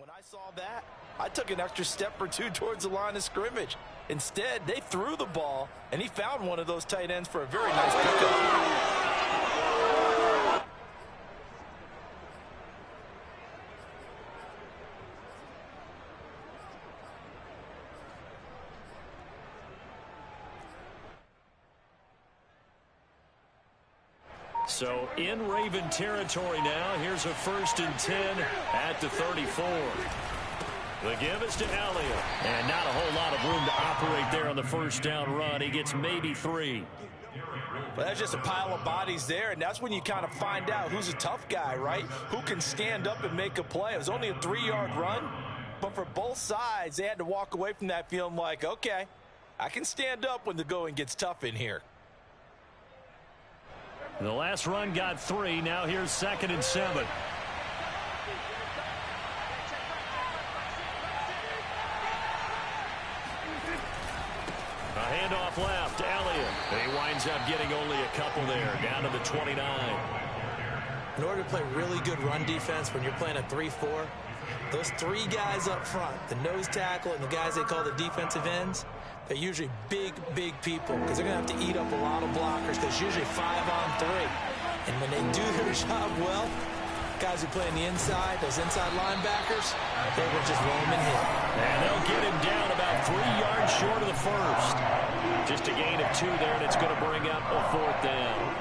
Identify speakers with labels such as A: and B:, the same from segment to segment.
A: When I saw that, I took an extra step or two towards the line of scrimmage. Instead, they threw the ball, and he found one of those tight ends for a very nice pickup.
B: So in Raven territory now. Here's a 1st and 10 at the 34. The give is to Elliott. And not a whole lot of room to operate there on the first down run. He gets maybe 3.
A: Well, that's just a pile of bodies there, and that's when you kind of find out who's a tough guy, right? Who can stand up and make a play. It was only a 3-yard run, but for both sides, they had to walk away from that feeling like, okay, I can stand up when the going gets tough in here.
B: The last run got 3. Now here's 2nd and 7. A handoff left. Elliott. And he winds up getting only a couple there. Down to the 29.
A: In order to play really good run defense when you're playing a 3-4, those 3 guys up front, the nose tackle and the guys they call the defensive ends, they're usually big people because they're going to have to eat up a lot of blockers because usually 5 on 3. And when they do their job well, guys who play on the inside, those inside linebackers, they will just roam and hit.
B: And they'll get him down about 3 yards short of the first. Just a gain of 2 there, and it's going to bring up a 4th down.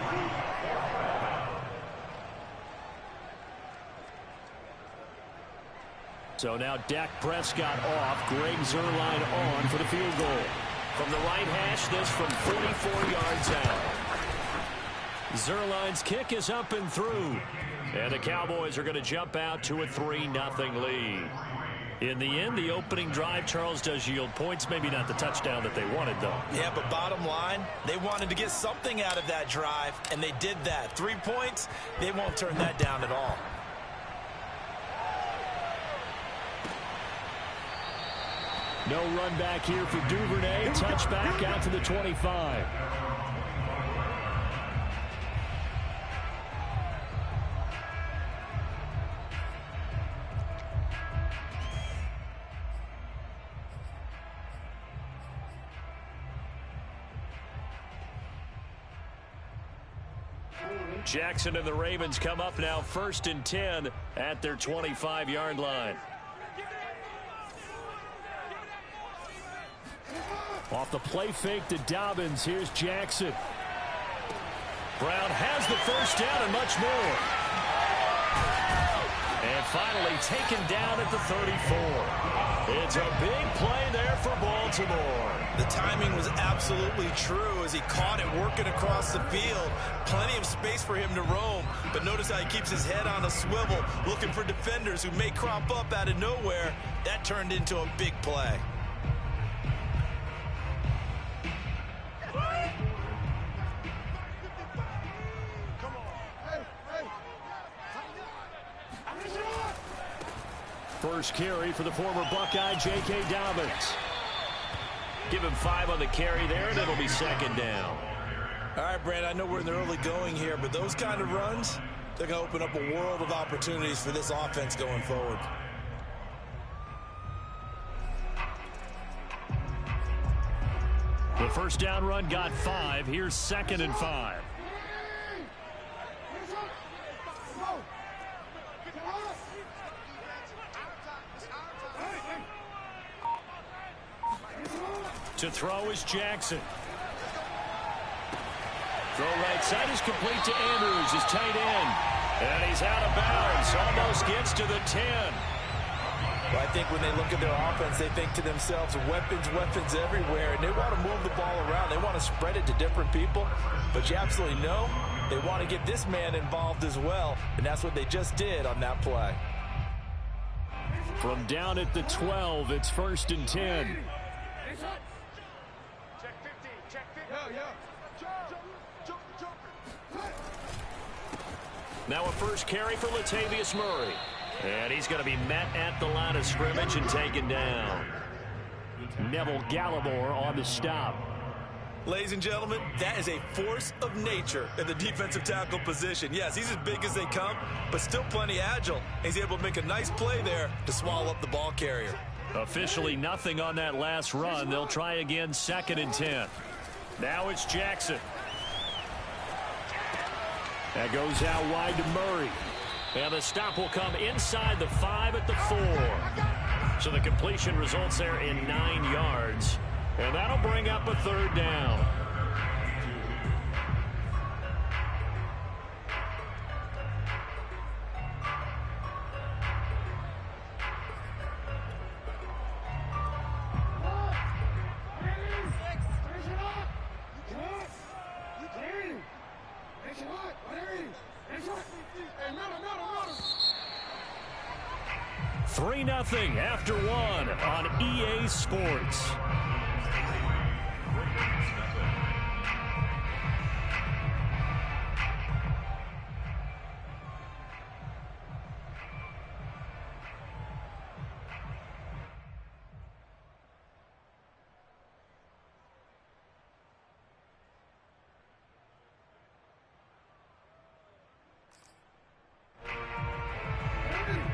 B: So now Dak Prescott off. Greg Zuerlein on for the field goal. From the right hash, this from 44 yards out. Zuerlein's kick is up and through. And the Cowboys are going to jump out to a 3-0 lead. In the end, the opening drive, Charles, does yield points. Maybe not the touchdown that they wanted, though.
A: Yeah, but bottom line, they wanted to get something out of that drive, and they did that. 3 points, they won't turn that down at all.
B: No run back here for Duvernay. Touchback out to the 25. Jackson and the Ravens come up now 1st and 10 at their 25-yard line. Off the play fake to Dobbins. Here's Jackson. Brown has the first down and much more. And finally taken down at the 34. It's a big play there for Baltimore.
A: The timing was absolutely true as he caught it working across the field. Plenty of space for him to roam. But notice how he keeps his head on a swivel, looking for defenders who may crop up out of nowhere. That turned into a big play.
B: First carry for the former Buckeye, J.K. Dobbins. Give him 5 on the carry there, and it'll be 2nd down.
A: All right, Brand, I know we're in the early going here, but those kind of runs, they're going to open up a world of opportunities for this offense going forward.
B: The first down run got 5. Here's 2nd and 5. To throw is Jackson. Throw right side is complete to Andrews, his tight end. And he's out of bounds. Almost gets to the 10.
A: Well, I think when they look at their offense, they think to themselves, weapons everywhere. And they want to move the ball around. They want to spread it to different people. But you absolutely know they want to get this man involved as well. And that's what they just did on that play.
B: From down at the 12, it's 1st and 10. Now a first carry for Latavius Murray. And he's going to be met at the line of scrimmage and taken down. Neville Gallimore on the stop.
A: Ladies and gentlemen, that is a force of nature in the defensive tackle position. Yes, he's as big as they come, but still plenty agile. He's able to make a nice play there to swallow up the ball carrier.
B: Officially nothing on that last run. They'll try again, 2nd and 10. Now it's Jackson. That goes out wide to Murray. And the stop will come inside the 5 at the 4. So the completion results there in 9 yards. And that'll bring up a 3rd down. Nothing after 1 on EA Sports.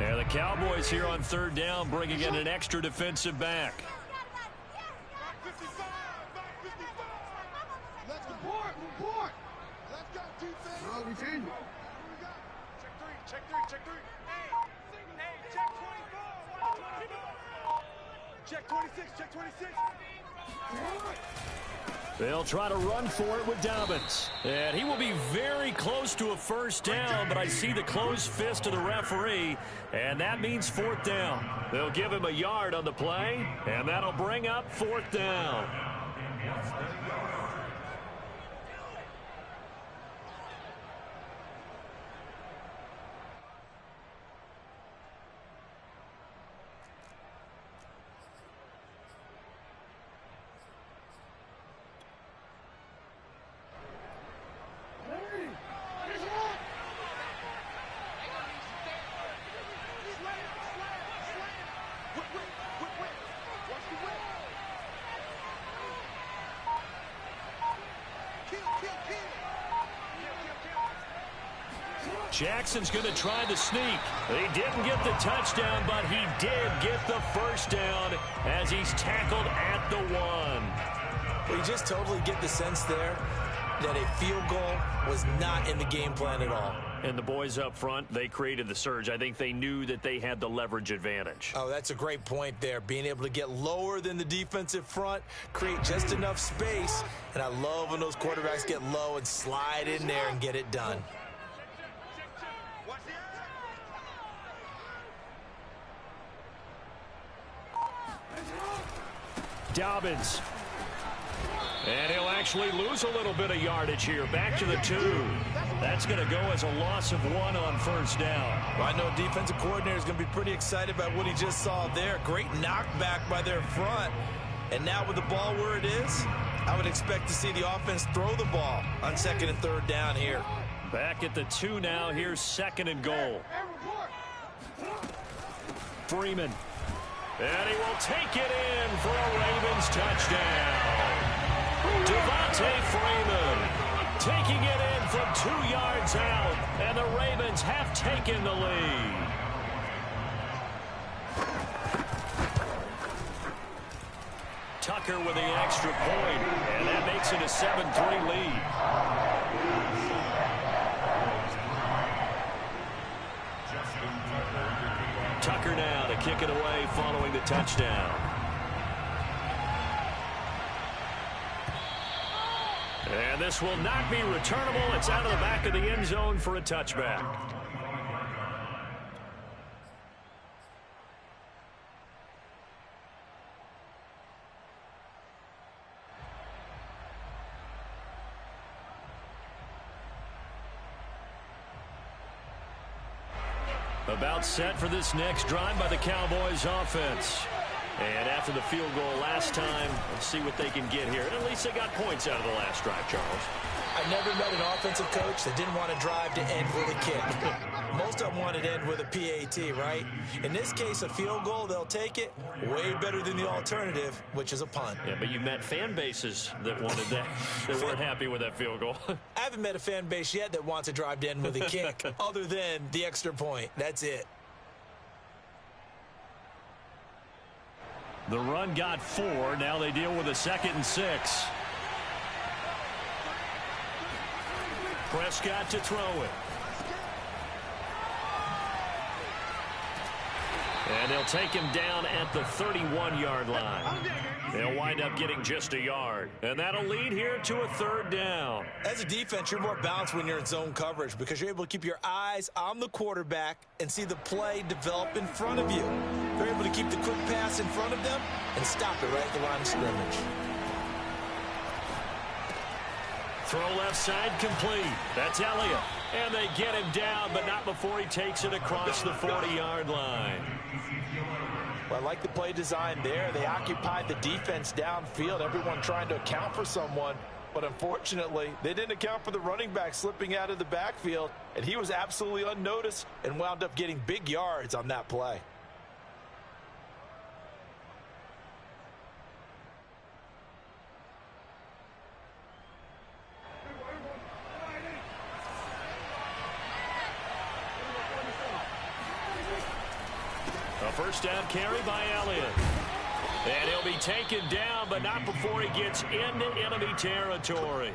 B: And the Cowboys here on 3rd down, bringing in an extra defensive back.
C: Let's report. Let's go, defense. Check three. Hey, check 24. Check 26, check 26.
B: They'll try to run for it with Dobbins. And he will be very close to a 1st down, but I see the closed fist of the referee, and that means 4th down. They'll give him a yard on the play, and that'll bring up 4th down. Jackson's going to try the sneak. He didn't get the touchdown, but he did get the 1st down as he's tackled at the 1.
A: Well, you just totally get the sense there that a field goal was not in the game plan at all.
B: And the boys up front, they created the surge. I think they knew that they had the leverage advantage.
A: Oh, that's a great point there. Being able to get lower than the defensive front, create just enough space. And I love when those quarterbacks get low and slide in there and get it done.
B: Dobbins. And he'll actually lose a little bit of yardage here. Back to the 2. That's going to go as a loss of 1 on 1st down.
A: Well, I know defensive coordinator is going to be pretty excited about what he just saw there. Great knockback by their front. And now with the ball where it is, I would expect to see the offense throw the ball on 2nd and 3rd down here.
B: Back at the 2 now. Here's 2nd and goal. Freeman. And he will take it in for a Ravens touchdown. Devontae Freeman taking it in from 2 yards out, and the Ravens have taken the lead. Tucker with the extra point, and that makes it a 7-3 lead. Tucker now to kick it away following the touchdown. And this will not be returnable. It's out of the back of the end zone for a touchback. About set for this next drive by the Cowboys offense. And after the field goal last time, let's see what they can get here. And at least they got points out of the last drive, Charles.
A: I never met an offensive coach that didn't want to drive to end with a kick. Most of them want it end with a PAT, right? In this case, a field goal, they'll take it. Way better than the alternative, which is a punt.
B: Yeah, but you met fan bases that wanted that, that weren't happy with that field goal.
A: I haven't met a fan base yet that wants a drive to end with a kick, other than the extra point. That's it.
B: The run got 4. Now they deal with a 2nd and 6. Prescott to throw it. And they'll take him down at the 31-yard line. They'll wind up getting just a yard. And that'll lead here to a 3rd down.
A: As a defense, you're more balanced when you're in zone coverage because you're able to keep your eyes on the quarterback and see the play develop in front of you. They're able to keep the quick pass in front of them and stop it right at the line of scrimmage.
B: Throw left side complete. That's Elliott. And they get him down, but not before he takes it across the 40-yard line.
A: Well, I like the play design there. They occupied the defense downfield, everyone trying to account for someone. But unfortunately, they didn't account for the running back slipping out of the backfield, and he was absolutely unnoticed and wound up getting big yards on that play.
B: A first down carry by Elliott. And he'll be taken down, but not before he gets into enemy territory.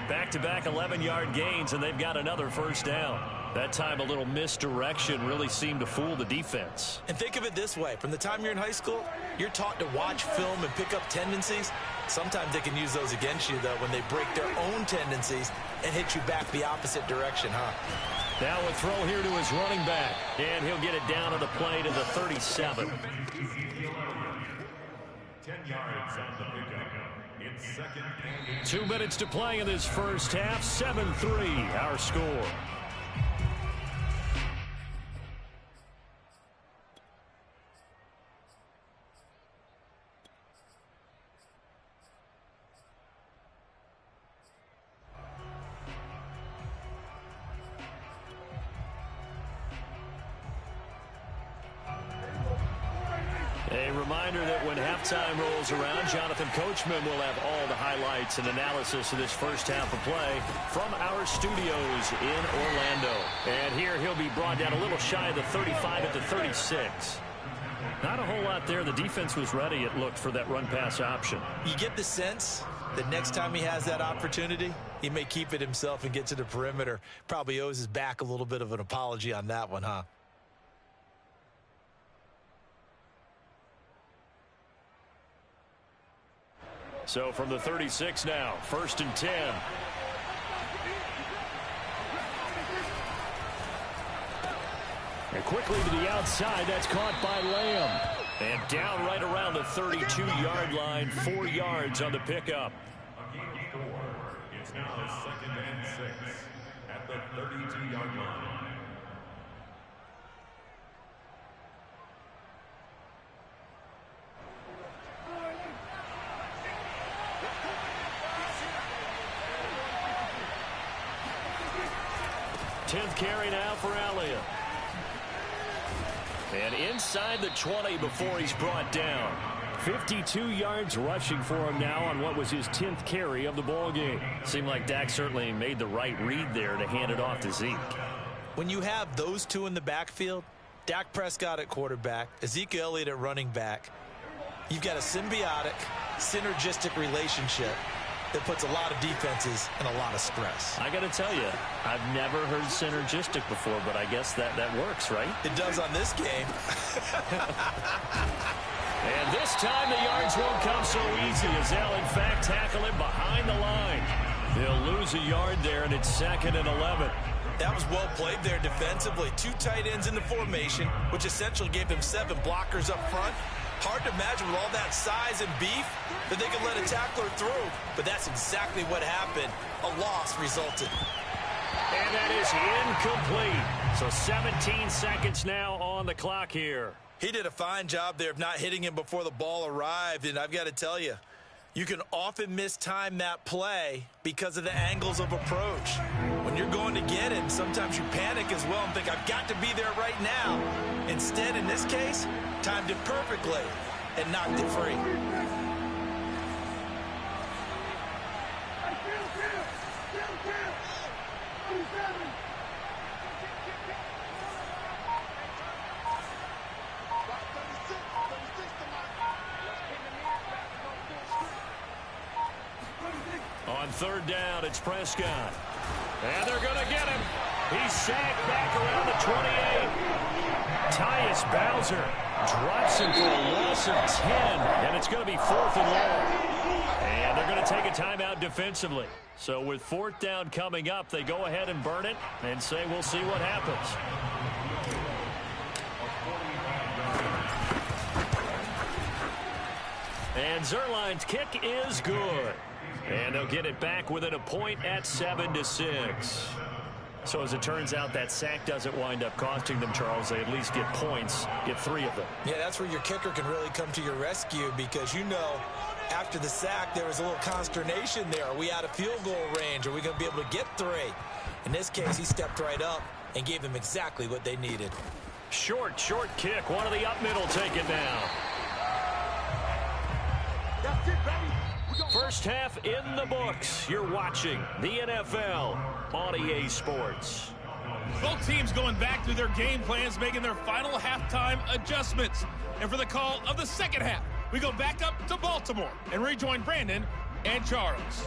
B: Back-to-back 11-yard gains, and they've got another first down. That time a little misdirection really seemed to fool the defense.
A: And think of it this way. From the time you're in high school, you're taught to watch film and pick up tendencies. Sometimes they can use those against you, though, when they break their own tendencies and hit you back the opposite direction, huh?
B: Now a throw here to his running back. And he'll get it down on the play to the 37.
C: 10 yards on the pickup. It's 2nd and
B: 2 minutes to play in this first half. 7-3 our score. A reminder that when halftime rolls around, Jonathan Coachman will have all the highlights and analysis of this first half of play from our studios in Orlando. And here he'll be brought down a little shy of the 35 at the 36. Not a whole lot there. The defense was ready, it looked, for that run-pass option.
A: You get the sense that next time he has that opportunity, he may keep it himself and get to the perimeter. Probably owes his back a little bit of an apology on that one, huh?
B: So from the 36 now, 1st and 10. And quickly to the outside, that's caught by Lamb. And down right around the 32-yard line, 4 yards on the pickup.
C: It's now 2nd and 6 at the 32-yard line.
B: Tenth carry now for Elliott. And inside the 20 before he's brought down. 52 yards rushing for him now on what was his 10th carry of the ball game. Seemed like Dak certainly made the right read there to hand it off to Zeke.
A: When you have those two in the backfield, Dak Prescott at quarterback, Ezekiel Elliott at running back, you've got a symbiotic, synergistic relationship that puts a lot of defenses in a lot of stress.
B: I got to tell you, I've never heard synergistic before, but I guess that works, right?
A: It does on this game.
B: And this time the yards won't come so easy as they'll, in fact, tackle him behind the line. They'll lose a yard there, and it's 2nd and 11.
A: That was well played there defensively. 2 tight ends in the formation, which essentially gave them 7 blockers up front. Hard to imagine with all that size and beef that they could let a tackler through, but that's exactly what happened. A loss resulted.
B: And that is incomplete. So 17 seconds now on the clock here.
A: He did a fine job there of not hitting him before the ball arrived, and I've got to tell you, you can often mistime that play because of the angles of approach. When When you're going to get it, sometimes you panic as well and think, I've got to be there right now. Instead, in this case, timed it perfectly and knocked it free.
B: On third down, it's Prescott. And they're going to get him. He's sacked back around the 28. Tyus Bowser drops him for a loss of 10. And it's going to be 4th and long. And they're going to take a timeout defensively. So with 4th down coming up, they go ahead and burn it and say we'll see what happens. And Zerline's kick is good. And they'll get it back within a point at 7-6. So as it turns out, that sack doesn't wind up costing them, Charles. They at least get points, get 3 of them.
A: Yeah, that's where your kicker can really come to your rescue because, you know, after the sack, there was a little consternation there. Are we out of field goal range? Are we going to be able to get 3? In this case, he stepped right up and gave them exactly what they needed.
B: Short kick. One of the up middle taken down.
D: That's it, baby.
B: First half in the books. You're watching the NFL on EA Sports.
E: Both teams going back through their game plans, making their final halftime adjustments. And for the call of the second half, we go back up to Baltimore and rejoin Brandon and Charles.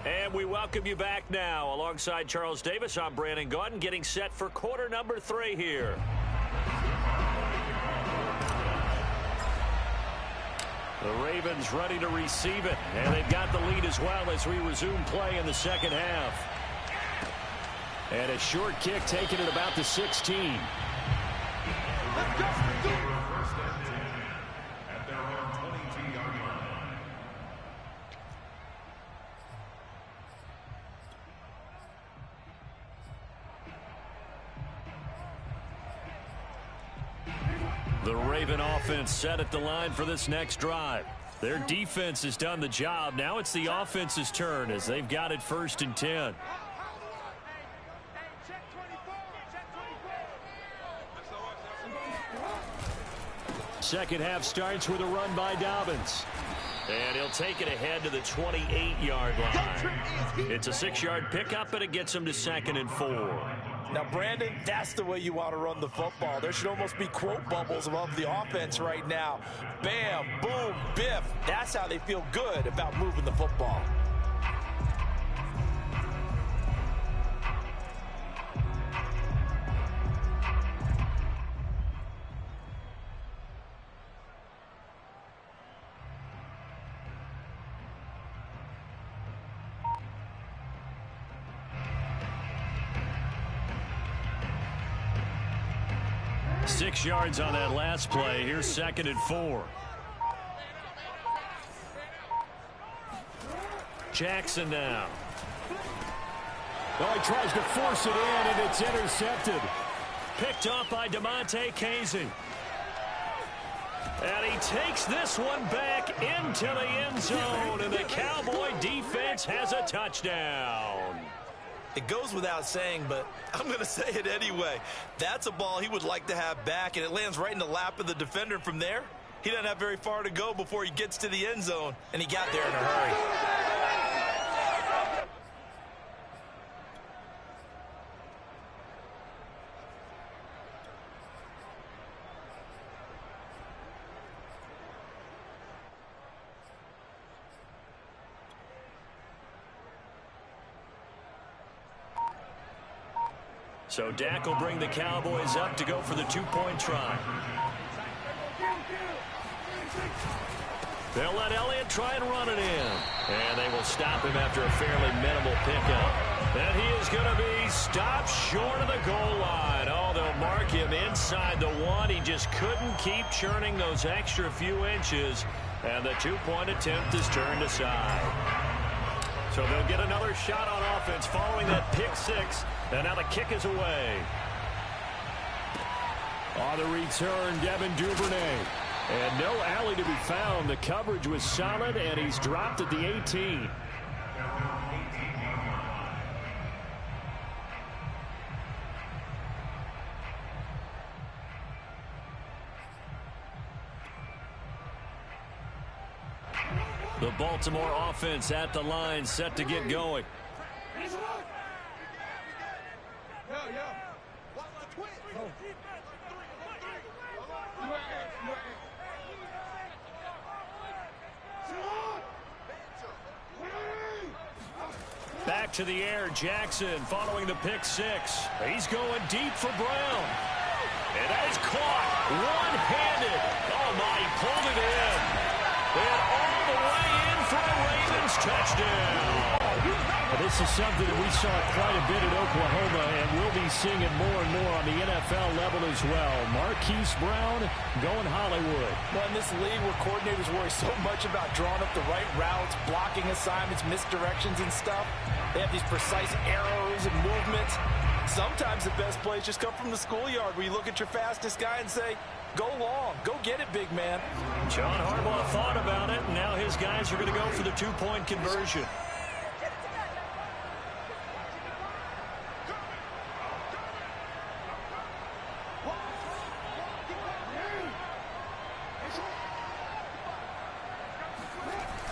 B: And we welcome you back now. Alongside Charles Davis, I'm Brandon Gaudin, getting set for quarter number 3 here. The Ravens ready to receive it, and they've got the lead as well as we resume play in the second half. And a short kick taken at about the 16.
C: First and 10 at their own 22-yard line.
B: The Raven offense set at the line for this next drive. Their defense has done the job. Now it's the offense's turn as they've got it 1st and 10. Second half starts with a run by Dobbins. And he'll take it ahead to the 28-yard line. It's a 6-yard pickup, and it gets him to 2nd and 4.
A: Now, Brandon, that's the way you want to run the football. There should almost be quote bubbles above the offense right now. Bam, boom, biff. That's how they feel good about moving the football.
B: Six yards on that last play. Here's 2nd and 4. Jackson now.
F: Oh, he tries to force it in, and it's intercepted.
B: Picked up by DeMonte Casey. And he takes this one back into the end zone, and the Cowboy defense has a touchdown.
A: It goes without saying, but I'm going to say it anyway. That's a ball he would like to have back, and it lands right in the lap of the defender. From there, he doesn't have very far to go before he gets to the end zone, and he got there in a hurry.
B: So Dak will bring the Cowboys up to go for the 2-point try. They'll let Elliott try and run it in. And they will stop him after a fairly minimal pickup. And he is going to be stopped short of the goal line. Oh, they'll mark him inside the 1. He just couldn't keep churning those extra few inches. And the 2-point attempt is turned aside. So they'll get another shot on offense following that pick 6. And now the kick is away.
F: On the return, Devin Duvernay.
B: And no alley to be found. The coverage was solid, and he's dropped at the 18. The Baltimore offense at the line, set to get going. Back to the air, Jackson following the pick six. He's going deep for Brown. And that is caught one-handed. Oh, my, he pulled it in. And all the way in for a Ravens touchdown. Well, this is something that we saw quite a bit at Oklahoma, and we'll be seeing it more and more on the NFL level as well. Marquise Brown going Hollywood.
D: Well, in this league where coordinators worry so much about drawing up the right routes, blocking assignments, misdirections and stuff, they have these precise arrows and movements. Sometimes the best plays just come from the schoolyard where you look at your fastest guy and say, go long, go get it, big man.
B: John Harbaugh thought about it, and now his guys are going to go for the two-point conversion.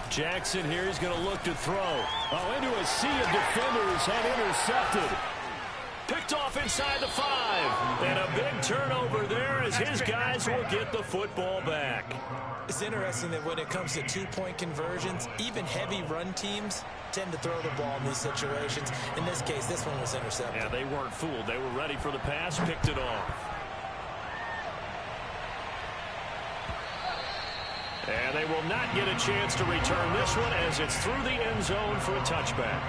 B: Jackson here is going to look to throw. Oh, into a sea of defenders and intercepted. Picked off inside the 5. And a big turnover there as his guys will get the football back.
A: It's interesting that when it comes to two-point conversions, even heavy run teams tend to throw the ball in these situations. In this case, this one was intercepted.
B: Yeah, they weren't fooled. They were ready for the pass, picked it off. And they will not get a chance to return this one as it's through the end zone for a touchback.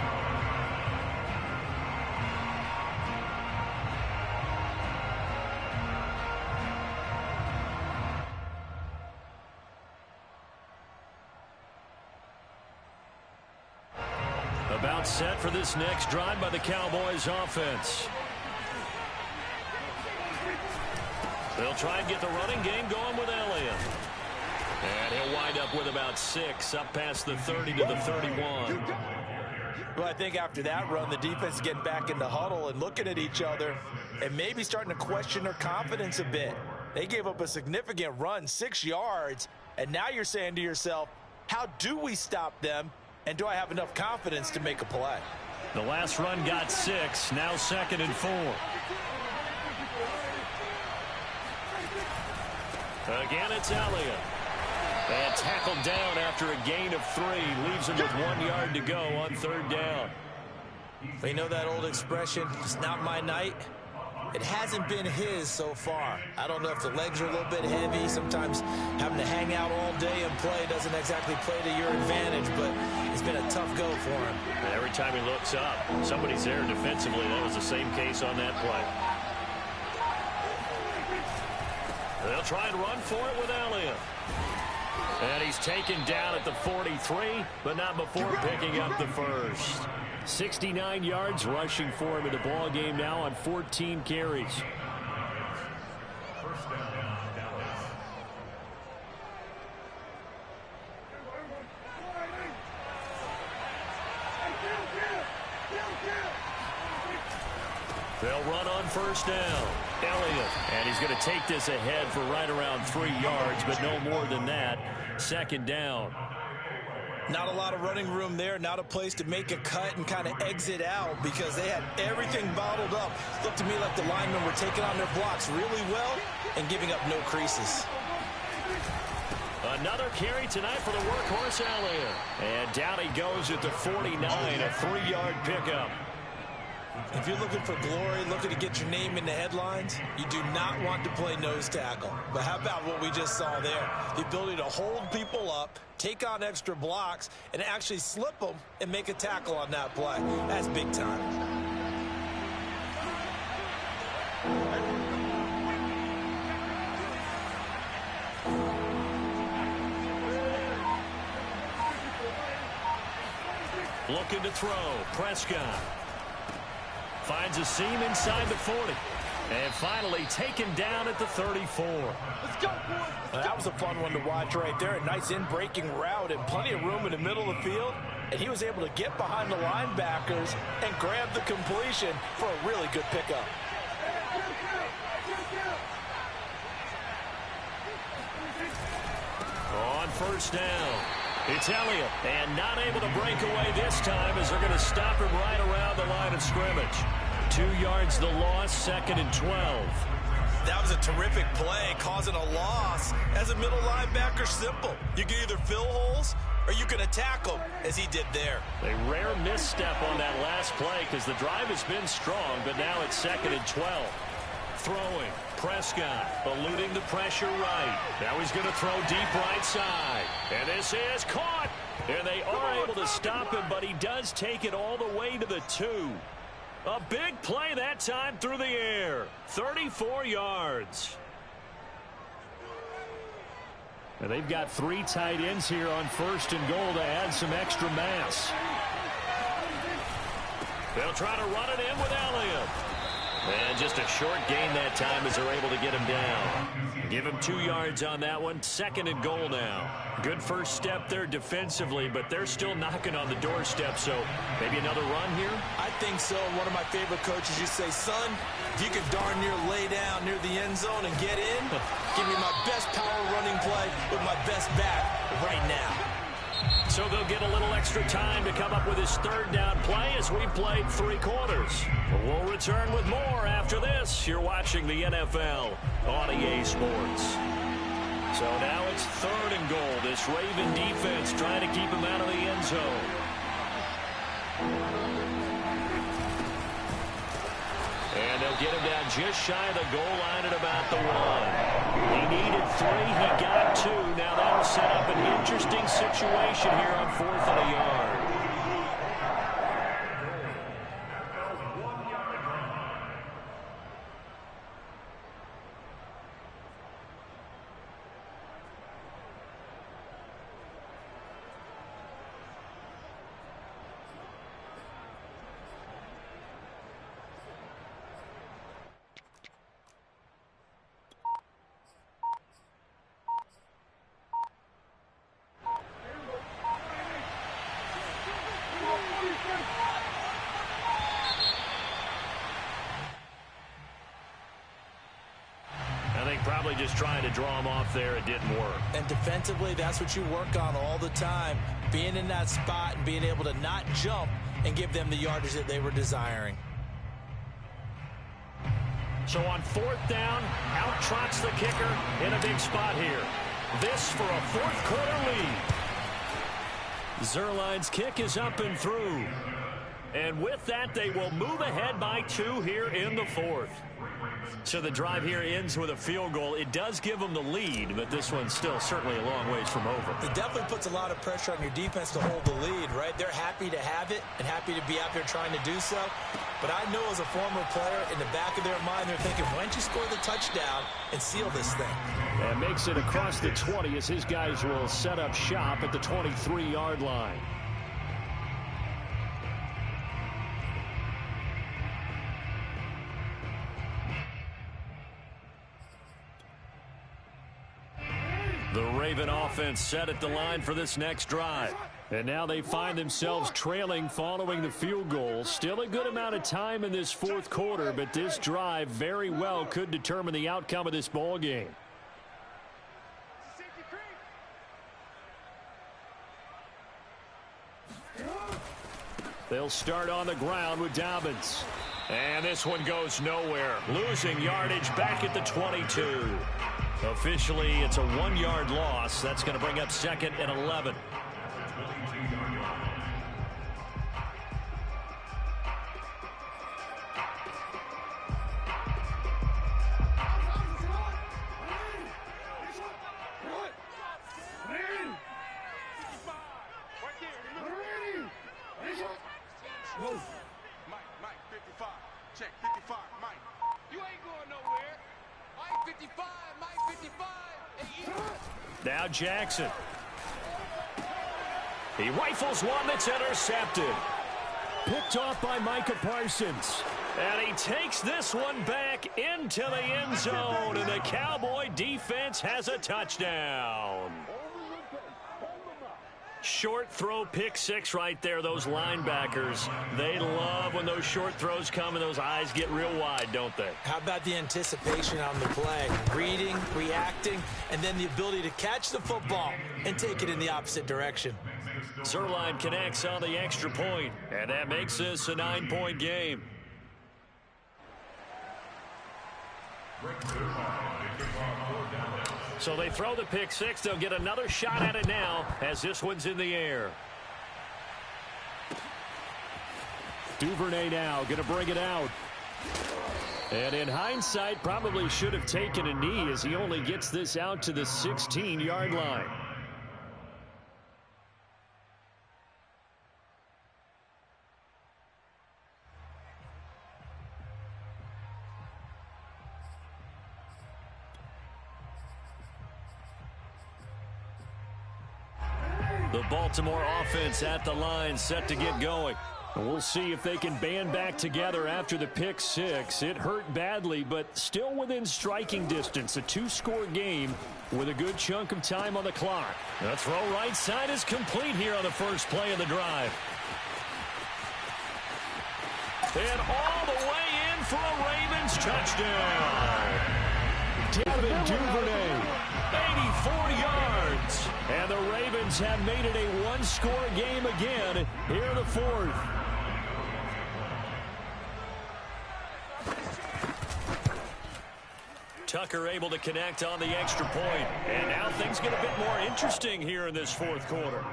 B: About set for this next drive by the Cowboys offense. They'll try and get the running game going with Elliott. And he'll wind up with about 6, up past the 30 to the 31.
D: Well, I think after that run, the defense is getting back in the huddle and looking at each other and maybe starting to question their confidence a bit. They gave up a significant run, 6 yards, and now you're saying to yourself, how do we stop them, and do I have enough confidence to make a play?
B: The last run got 6, now 2nd and 4. Again, it's Elliott. And tackled down after a gain of 3. Leaves him with 1 yard to go on 3rd down.
A: You know that old expression, it's not my night? It hasn't been his so far. I don't know if the legs are a little bit heavy. Sometimes having to hang out all day and play doesn't exactly play to your advantage, but it's been a tough go for him.
B: And every time he looks up, somebody's there defensively. That was the same case on that play. They'll try and run for it with Elliott. And he's taken down at the 43, but not before picking up the first. 69 yards rushing for him in the ball game now on 14 carries.
C: First down, Dallas.
B: They'll run on first down. Elliott, and he's going to take this ahead for right around 3 yards, but no more than that. 2nd down.
A: Not a lot of running room there, not a place to make a cut and kind of exit out because they had everything bottled up. Looked to me like the linemen were taking on their blocks really well and giving up no creases.
B: Another carry tonight for the workhorse Elliott. And down he goes at the 49, a 3-yard pickup.
A: If you're looking for glory, looking to get your name in the headlines, you do not want to play nose tackle. But how about what we just saw there? The ability to hold people up, take on extra blocks, and actually slip them and make a tackle on that play. That's big time. Looking to throw. Prescott.
B: finds a seam inside the 40. And finally taken down at the 34.
E: Let's go, boys.
D: That was a fun one to watch right there. A nice in-breaking route and plenty of room in the middle of the field. And he was able to get behind the linebackers and grab the completion for a really good pickup.
B: On first down, it's Elliott. And not able to break away this time as they're going to stop him right around the line of scrimmage. 2 yards the loss, 2nd and 12.
D: That was a terrific play, causing a loss. As a middle linebacker, simple. You can either fill holes or you can attack them, as he did there.
B: A rare misstep on that last play because the drive has been strong, but now it's 2nd and 12. Throwing, Prescott, eluding the pressure right. Now he's going to throw deep right side. And this is caught. And they are able to stop him, but he does take it all the way to the 2. A big play that time through the air. 34 yards. And they've got 3 tight ends here on 1st and goal to add some extra mass. They'll try to run it in with Elliott. And just a short gain that time as they're able to get him down. Give him 2 yards on that one. 2nd and goal now. Good first step there defensively, but they're still knocking on the doorstep, so maybe another run here?
D: I think so. One of my favorite coaches used to say, son, if you can darn near lay down near the end zone and get in, give me my best power running play with my best back right now.
B: So they'll get a little extra time to come up with his 3rd down play as we played 3 quarters. We'll return with more after this. You're watching the NFL on EA Sports. So now it's 3rd and goal. This Raven defense trying to keep him out of the end zone. And they'll get him down just shy of the goal line at about the 1. He needed 3. He got 2. Now that'll set up an interesting situation here on 4th and a yard. Probably just trying to draw him off there. It didn't work.
D: And defensively, that's what you work on all the time. Being in that spot and being able to not jump and give them the yardage that they were desiring.
B: So on 4th down, out trots the kicker in a big spot here. This for a 4th quarter lead. Zerline's kick is up and through. And with that, they will move ahead by 2 here in the 4th. So the drive here ends with a field goal. It does give them the lead, but this one's still certainly a long ways from over.
D: It definitely puts a lot of pressure on your defense to hold the lead, right? They're happy to have it and happy to be out there trying to do so. But I know as a former player, in the back of their mind, they're thinking, why don't you score the touchdown and seal this thing?
B: And makes it across the 20 as his guys will set up shop at the 23-yard line. The Raven offense set at the line for this next drive. And now they find themselves trailing following the field goal. Still a good amount of time in this 4th quarter, but this drive very well could determine the outcome of this ball game. They'll start on the ground with Dobbins. And this one goes nowhere. Losing yardage back at the 22. Officially, it's a 1-yard loss. That's going to bring up 2nd and 11.
G: Mike, 55. Check, 55, Mike. You ain't going nowhere. Mike, 55, Mike, 55.
B: Now Jackson. He rifles one that's intercepted. Picked off by Micah Parsons. And he takes this one back into the end zone, and the Cowboy defense has a touchdown. Short throw, pick six right there. Those linebackers, they love when those short throws come and those eyes get real wide, don't they?
A: How about the anticipation on the play? Reading, reacting, and then the ability to catch the football and take it in the opposite direction.
B: Zerline connects on the extra point, and that makes this a 9-point game. So they throw the pick six. They'll get another shot at it now as this one's in the air.
F: Duvernay now going to bring it out. And in hindsight, probably should have taken a knee as he only gets this out to the 16-yard line.
B: The Baltimore offense at the line, set to get going.
F: We'll see if they can band back together after the pick six. It hurt badly, but still within striking distance. A two-score game with a good chunk of time on the clock.
B: The throw right side is complete here on the first play of the drive. And all the way in for a Ravens touchdown.
F: Devin Duvernay.
B: 84 yards. And the Ravens have made it a one-score game again here in the fourth. Tucker able to connect on the extra point. And now things get a bit more interesting here in this fourth quarter.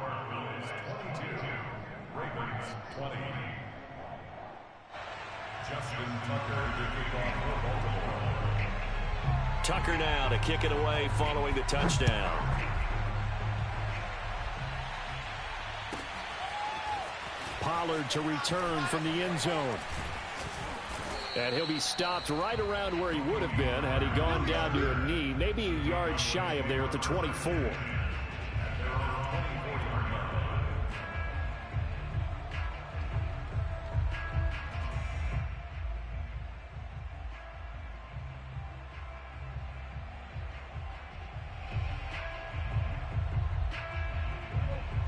C: Ravens 20. Justin Tucker to kick off for Baltimore.
B: Tucker now to kick it away following the touchdown.
F: Pollard to return from the end zone. And he'll be stopped right around where he would have been had he gone down to a knee, maybe a yard shy of there at the 24.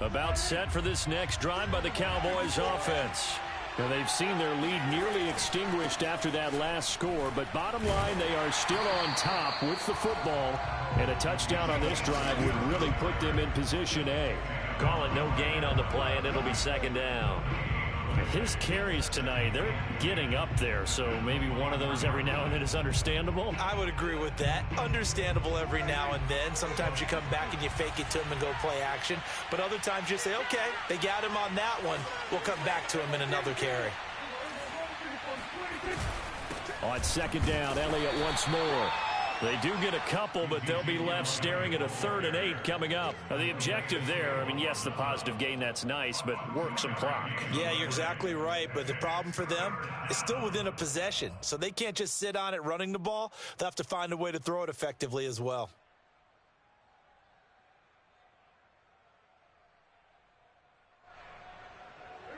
B: About set for this next drive by the Cowboys offense.
F: Now they've seen their lead nearly extinguished after that last score, but bottom line, they are still on top with the football, and a touchdown on this drive would really put them in position A.
B: Call it no gain on the play, and it'll be second down. His carries tonight, they're getting up there, so maybe one of those every now and then is understandable.
A: I would agree with that. Understandable every now and then. Sometimes you come back and you fake it to him and go play action. But other times you say, okay, they got him on that one. We'll come back to him in another carry.
F: On second down, Elliott once more.
B: They do get a couple, but they'll be left staring at a 3rd and 8 coming up. Now, the objective there, I mean, yes, the positive gain, that's nice, but work some clock.
A: Yeah, you're exactly right, but the problem for them is still within a possession, so they can't just sit on it running the ball. They'll have to find a way to throw it effectively as well.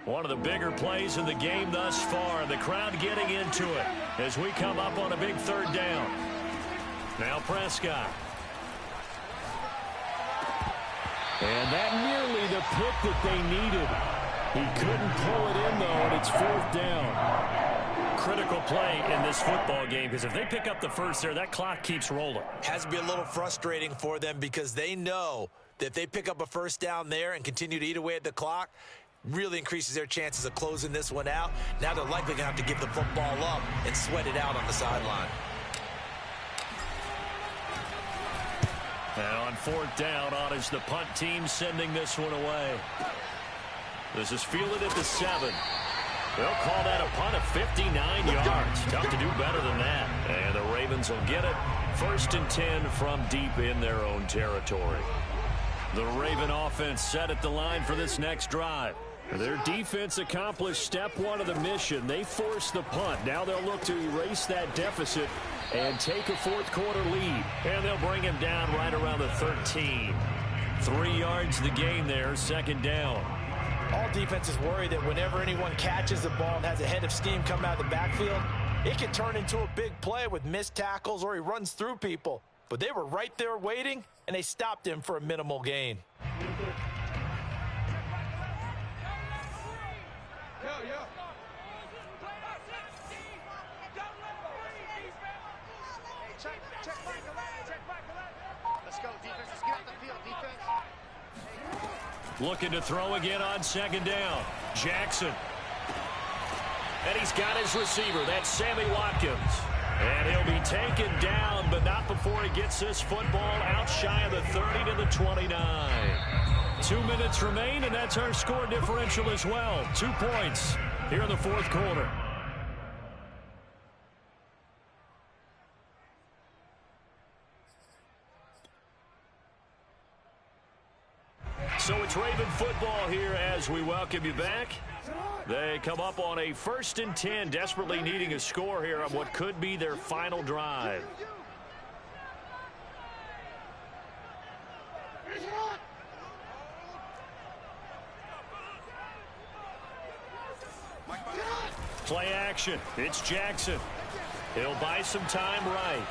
B: One of the bigger plays in the game thus far, the crowd getting into it as we come up on a big 3rd down. Now Prescott.
F: And that nearly the pick that they needed. He couldn't pull it in, though, and it's 4th down.
B: Critical play in this football game, because if they pick up the first there, that clock keeps rolling.
A: Has to be a little frustrating for them because they know that if they pick up a 1st down there and continue to eat away at the clock, really increases their chances of closing this one out. Now they're likely going to have to give the football up and sweat it out on the sideline.
B: And on 4th down, on is the punt team sending this one away. This is fielded at the 7. They'll call that a punt of 59 yards. Tough to do better than that. And the Ravens will get it. 1st and 10 from deep in their own territory. The Raven offense set at the line for this next drive.
F: Their defense accomplished step 1 of the mission. They forced the punt. Now they'll look to erase that deficit and take a 4th quarter lead.
B: And they'll bring him down right around the 13. 3 yards the gain there, 2nd down.
D: All defenses worry that whenever anyone catches the ball and has a head of steam come out of the backfield, it can turn into a big play with missed tackles or he runs through people. But they were right there waiting, and they stopped him for a minimal gain.
H: Let's go, defense. Let's get out the field, defense.
B: Looking to throw again on second down. Jackson. And he's got his receiver. That's Sammy Watkins. And he'll be taken down, but not before he gets this football out shy of the 30 to the 29. 2 minutes remain, and that's our score differential as well. 2 points here in the fourth quarter. So it's Raven football here as we welcome you back. They come up on a 1st and 10, desperately needing a score here on what could be their final drive. Play action. It's Jackson. He'll buy some time right.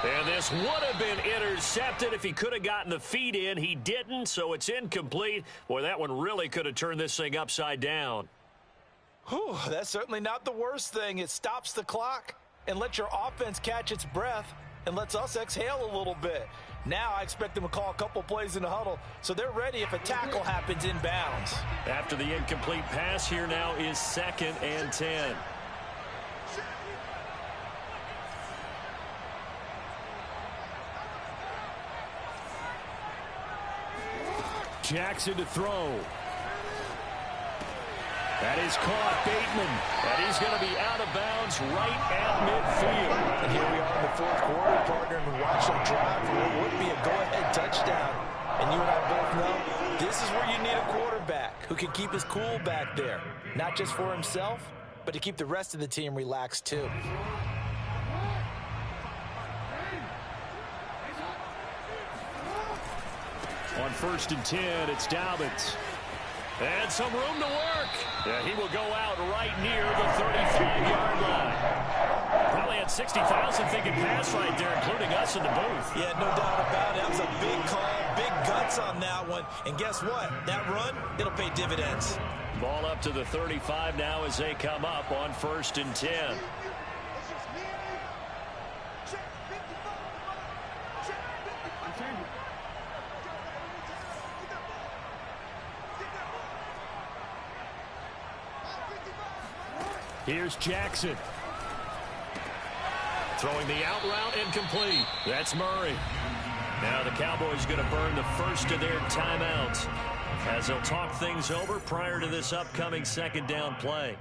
B: And this would have been intercepted if he could have gotten the feet in. He didn't, so it's incomplete. Boy, that one really could have turned this thing upside down.
D: Whew, that's certainly not the worst thing. It stops the clock and lets your offense catch its breath and lets us exhale a little bit. Now I expect them to call a couple plays in the huddle, so they're ready if a tackle happens inbounds.
B: After the incomplete pass, here now is 2nd and 10.
F: Jackson to throw. That is caught, Bateman. And he's going to be out of bounds right at midfield.
D: And here we are in the fourth quarter, partner, and watch them drive for what would be a go-ahead touchdown. And you and I both know this is where you need a quarterback who can keep his cool back there. Not just for himself, but to keep the rest of the team relaxed too.
F: On 1st and 10, it's Dobbins.
B: And some room to work. Yeah, he will go out right near the 35-yard line. Probably had 60,000 thinking pass right there, including us in the booth.
D: Yeah, no doubt about it. That was a big call, big guts on that one. And guess what? That run, it'll pay dividends.
B: Ball up to the 35 now as they come up on 1st and 10.
F: Here's Jackson.
B: Throwing the out route incomplete. That's Murray. Now the Cowboys going to burn the first of their timeouts as they'll talk things over prior to this upcoming 2nd down play.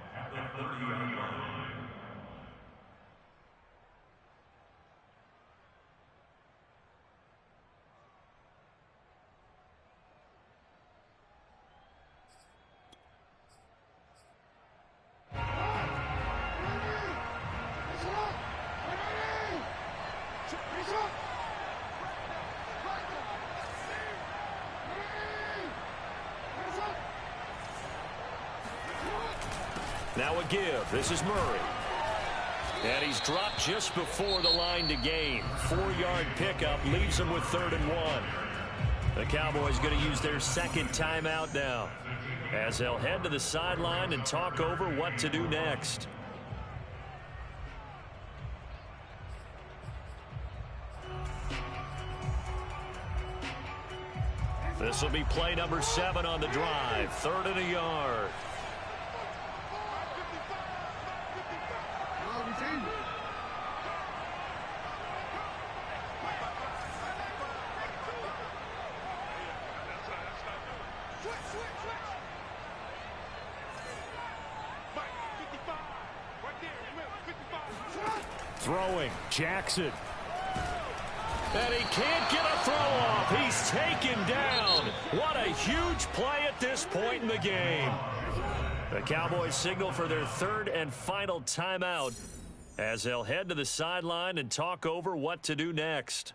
B: Now a give. This is Murray. And he's dropped just before the line to gain. 4-yard pickup leaves him with 3rd and 1. The Cowboys going to use their 2nd timeout now as they'll head to the sideline and talk over what to do next. This will be play number 7 on the drive. 3rd and a yard.
F: Throwing, Jackson.
B: And he can't get a throw off. He's taken down. What a huge play at this point in the game. The Cowboys signal for their 3rd and final timeout as they'll head to the sideline and talk over what to do next.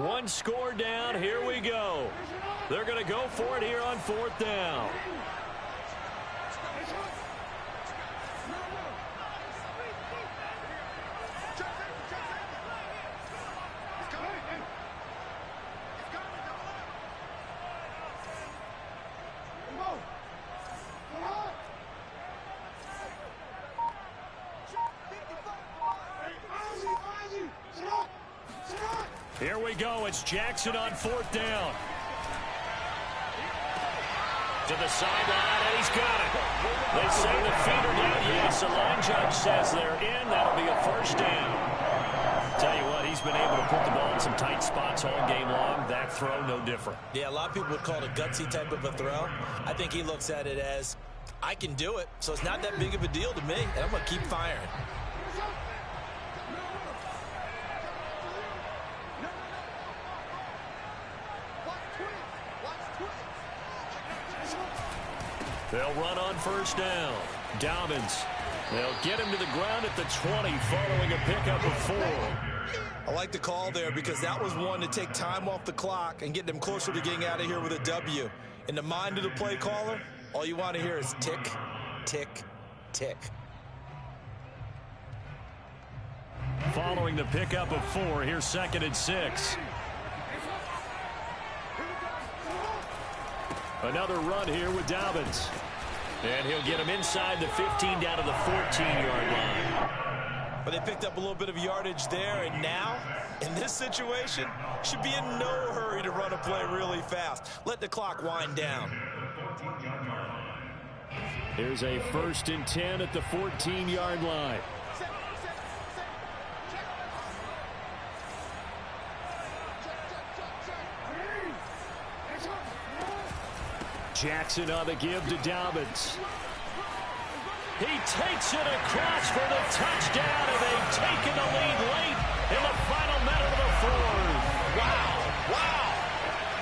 B: One score down. Here we go. They're going to go for it here on 4th down. Here we go. It's Jackson on 4th down. To the sideline, and he's got it. They say the feet are down. Yes, the line judge says they're in. That'll be a 1st down. Tell you what, he's been able to put the ball in some tight spots all game long. That throw, no different.
D: Yeah, a lot of people would call it a gutsy type of a throw. I think he looks at it as, I can do it, so it's not that big of a deal to me, and I'm going to keep firing.
B: They'll run on 1st down. Dobbins. They'll get him to the ground at the 20 following a pickup of 4.
D: I like the call there because that was one to take time off the clock and get them closer to getting out of here with a W. In the mind of the play caller, all you want to hear is tick, tick, tick.
B: Following the pickup of 4, here's 2nd and 6. Another run here with Dobbins. And he'll get him inside the 15 down to the 14-yard line.
D: But they picked up a little bit of yardage there, and now, in this situation, should be in no hurry to run a play really fast. Let the clock wind down.
B: Here's a 1st and 10 at the 14-yard line. Jackson on the give to Dobbins. He takes it across for the touchdown, and they've taken the lead late in the final minute of the 4th.
D: Wow, wow.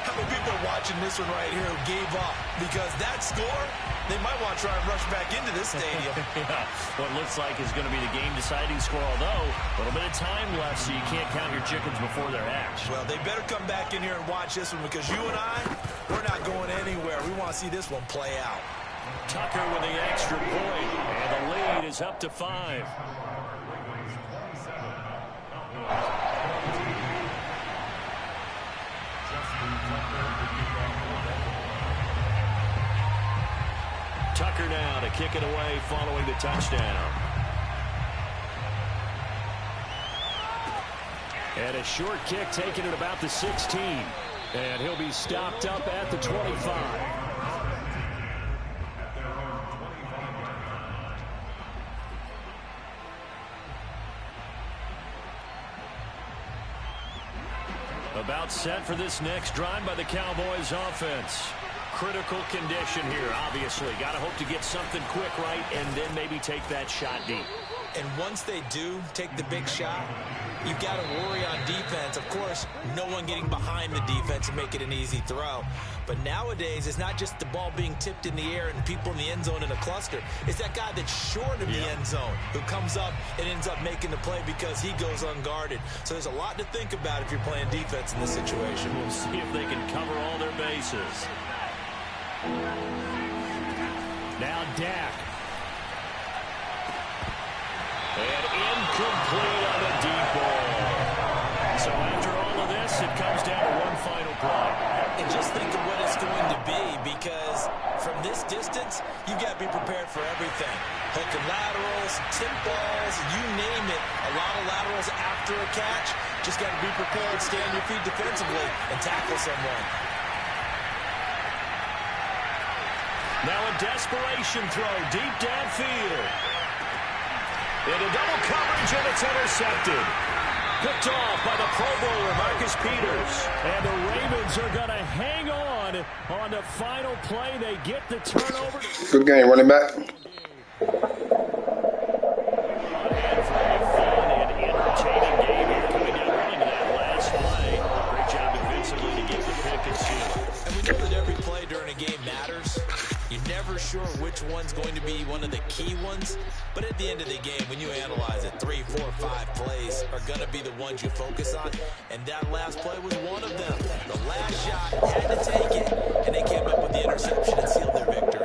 D: How many people are watching this one right here who gave up? Because that score, they might want to try and rush back into this stadium.
B: Yeah, what looks like is going to be the game-deciding score, although a little bit of time left, so you can't count your chickens before they're hatched.
D: Well, they better come back in here and watch this one because you and I, we're not going anywhere. We want to see this one play out.
B: Tucker with the extra point, and the lead is up to 5. Tucker now to kick it away following the touchdown. And a short kick taken at about the 16. And he'll be stopped up at the 25. About set for this next drive by the Cowboys offense. Critical condition here, obviously. Got to hope to get something quick right and then maybe take that shot deep.
D: And once they do take the big shot, you've got to worry on defense. Of course, no one getting behind the defense and make it an easy throw. But nowadays, it's not just the ball being tipped in the air and people in the end zone in a cluster. It's that guy that's short of the end zone who comes up and ends up making the play because he goes unguarded. So there's a lot to think about if you're playing defense in this situation.
B: We'll see if they can cover all their bases. Now Dak. And incomplete on the deep ball. So after all of this, it comes down to one final play.
D: And just think of what it's going to be, because from this distance, you've got to be prepared for everything. Hook and laterals, tip balls, you name it. A lot of laterals after a catch. Just got to be prepared, stay on your feet defensively, and tackle someone.
B: Now a desperation throw deep downfield. Into double coverage, and it's intercepted. Picked off by the Pro Bowler, Marcus Peters. And the Ravens are going to hang on the final play. They get the turnover.
I: Good game, running back.
B: And for a fun and entertaining game here, coming down running to that last play. Great job defensively to get the pick and seal.
D: And we know that every play during a game matters. You're never sure which one's going to be one of the key ones. But at the end of the game, when you analyze it, 3, 4, 5 plays are going to be the ones you focus on, and that last play was one of them. The last shot had to take it, and they came up with the interception and sealed their victory.